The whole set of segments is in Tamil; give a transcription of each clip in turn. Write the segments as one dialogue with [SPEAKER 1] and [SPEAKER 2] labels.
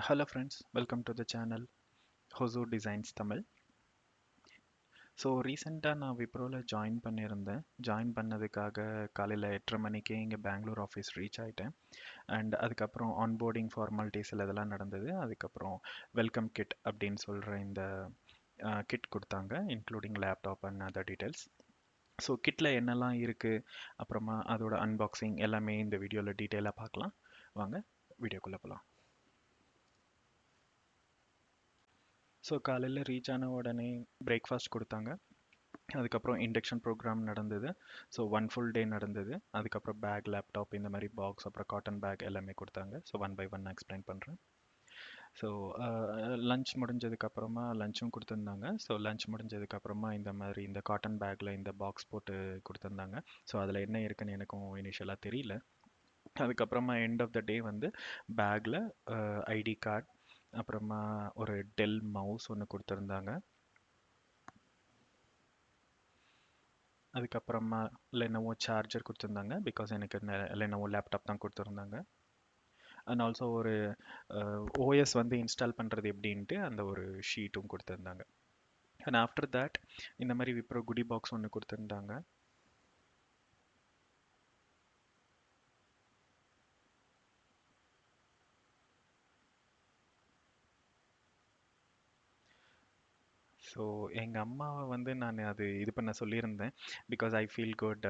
[SPEAKER 1] Hello friends, welcome to the channel Hozu Designs Tamil. So ரீசெண்டாக நான் விப்ரோவில் ஜாயின் பண்ணியிருந்தேன். ஜாயின் பண்ணதுக்காக காலையில் 8:30 மணிக்கே இங்கே பெங்களூர் ஆஃபீஸ் ரீச் ஆகிட்டேன். அண்ட் அதுக்கப்புறம் ஆன்போர்டிங் ஃபார்மாலிட்டிஸ் இதெல்லாம் நடந்தது. அதுக்கப்புறம் வெல்கம் கிட் அப்படின்னு சொல்கிற இந்த கிட் கொடுத்தாங்க, including laptop and other details. So கிட்டில் என்னெல்லாம் இருக்குது, அப்புறமா அதோட அன்பாக்சிங் எல்லாமே இந்த வீடியோவில் டீட்டெயிலாக பார்க்கலாம். வாங்க வீடியோக்குள்ளே போகலாம். ஸோ காலையில் ரீச் ஆன உடனே பிரேக்ஃபாஸ்ட் கொடுத்தாங்க. அதுக்கப்புறம் இண்டக்ஷன் ப்ரோக்ராம் நடந்தது. ஸோ ஒன் ஃபுல் டே நடந்தது. அதுக்கப்புறம் பேக், லேப்டாப், இந்த மாதிரி பாக்ஸ், அப்புறம் காட்டன் பேக் எல்லாமே கொடுத்தாங்க. ஸோ ஒன் பை ஒன் நான் எக்ஸ்பிளைன் பண்ணுறேன். ஸோ லஞ்ச் முடிஞ்சதுக்கப்புறமா லஞ்சும் கொடுத்துருந்தாங்க. ஸோ லஞ்ச் முடிஞ்சதுக்கப்புறமா இந்த மாதிரி இந்த காட்டன் பேக்கில் இந்த பாக்ஸ் போட்டு கொடுத்துருந்தாங்க. ஸோ அதில் என்ன இருக்குன்னு எனக்கும் இனிஷியலாக தெரியல. அதுக்கப்புறமா எண்ட் ஆஃப் த டே வந்து பேக்கில் ஐடி கார்டு, அப்புறமா ஒரு டெல் மவுஸ் ஒன்று கொடுத்துருந்தாங்க. அதுக்கப்புறமா லெனோவோ சார்ஜர் கொடுத்துருந்தாங்க, பிகாஸ் எனக்கு லெனோவோ லேப்டாப் தான் கொடுத்துருந்தாங்க. அண்ட் ஆல்சோ ஒரு ஓஎஸ் வந்து இன்ஸ்டால் பண்ணுறது எப்படின்ட்டு அந்த ஒரு ஷீட்டும் கொடுத்துருந்தாங்க. அண்ட் ஆஃப்டர் தேட் இந்த மாதிரி விப்ரோ குடி பாக்ஸ் ஒன்று கொடுத்துருந்தாங்க. ஸோ எங்கள் அம்மாவை வந்து நான் அது இது பண்ண சொல்லியிருந்தேன், பிகாஸ் ஐ ஃபீல் குட்.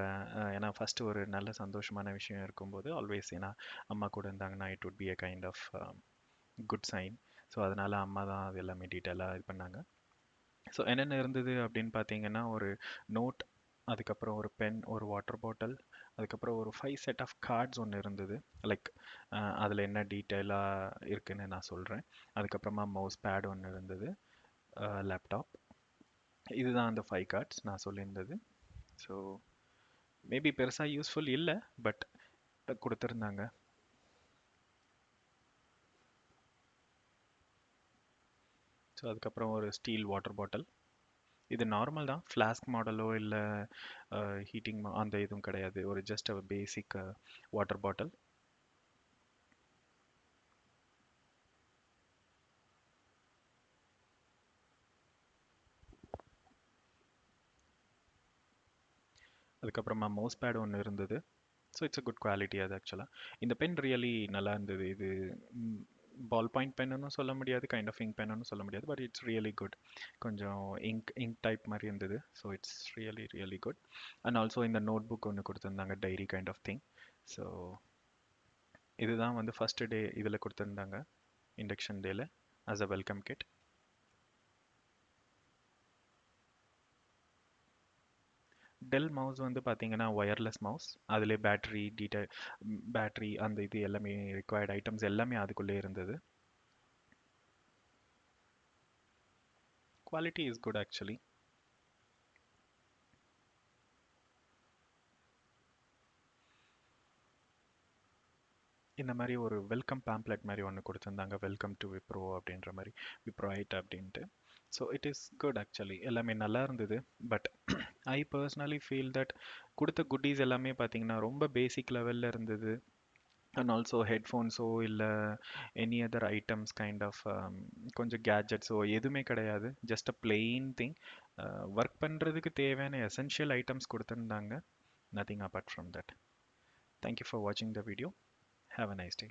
[SPEAKER 1] ஏன்னா ஃபஸ்ட்டு ஒரு நல்ல சந்தோஷமான விஷயம் இருக்கும்போது ஆல்வேஸ், ஏன்னா அம்மா கூட இருந்தாங்கன்னா it would be a kind of good sign. So அதனால் அம்மா தான் அது எல்லாமே டீட்டெயிலாக இது பண்ணாங்க. ஸோ என்னென்ன இருந்தது அப்படின்னு பார்த்தீங்கன்னா, ஒரு நோட், அதுக்கப்புறம் ஒரு பென், ஒரு வாட்டர் பாட்டில், அதுக்கப்புறம் ஒரு 5 செட் ஆஃப் கார்ட்ஸ் ஒன்று இருந்தது. லைக் அதில் என்ன டீட்டெயிலாக இருக்குன்னு நான் சொல்கிறேன். அதுக்கப்புறமா மவுஸ் பேட் ஒன்று இருந்தது, லேப்டாப். இதுதான் அந்த 5 கார்ட்ஸ் நான் சொல்லியிருந்தது. ஸோ மேபி பெருசாக யூஸ்ஃபுல் இல்லை, பட் கொடுத்துருந்தாங்க. ஸோ அதுக்கப்புறம் ஒரு ஸ்டீல் வாட்டர் பாட்டில். இது நார்மல் தான், ஃப்ளாஸ்க் மாடலோ இல்லை ஹீட்டிங் அந்த இதுவும் கிடையாது. ஒரு just a basic water bottle. அதுக்கப்புறமா மவுஸ் பேட் ஒன்று இருந்தது. So it's a good quality அது ஆக்சுவலாக. இந்த பென் ரியலி நல்லா இருந்தது. இது பால் பாயிண்ட் பென்னு சொல்ல முடியாது, கைண்ட் ஆஃப் இங்க் பென்னு சொல்ல முடியாது, பட் இட்ஸ் ரியலி குட். கொஞ்சம் இங்க் டைப் மாதிரி இருந்தது. So it's really really good. And also இந்த நோட் புக் ஒன்று கொடுத்துருந்தாங்க, diary kind of thing. So இதுதான் வந்து ஃபஸ்ட்டு டே இதில் கொடுத்துருந்தாங்க, இண்டக்ஷன் டேல, as a welcome kit. Dell mouse வந்து பார்த்தீங்கன்னா ஒயர்லெஸ் மவுஸ். அதிலே பேட்டரி அந்த இது எல்லாமே ரிக்வயர்ட் ஐட்டம்ஸ் எல்லாமே அதுக்குள்ளே இருந்தது. Quality is good actually. இந்த மாதிரி ஒரு வெல்கம் பேம்ப்ளெட் மாதிரி ஒன்று கொடுத்துருந்தாங்க, வெல்கம் டு விப்ரோ அப்படின்ற மாதிரி, விப்ரோ ஐட் அப்படின்ட்டு. So it is good actually, எல்லாமே நல்லா இருந்தது. But I personally feel that கொடுத்த குட்டீஸ் எல்லாமே பார்த்தீங்கன்னா ரொம்ப பேசிக் லெவலில் இருந்தது. அண்ட் ஆல்சோ ஹெட்ஃபோன்ஸோ இல்லை any other items kind of கொஞ்சம் கேட்ஜெட்ஸோ எதுவுமே கிடையாது. Just a plain thing. Work பண்ணுறதுக்கு தேவையான எசென்ஷியல் ஐட்டம்ஸ் கொடுத்துருந்தாங்க. Nothing apart from that. Thank you for வாட்சிங் the video. Have a nice day.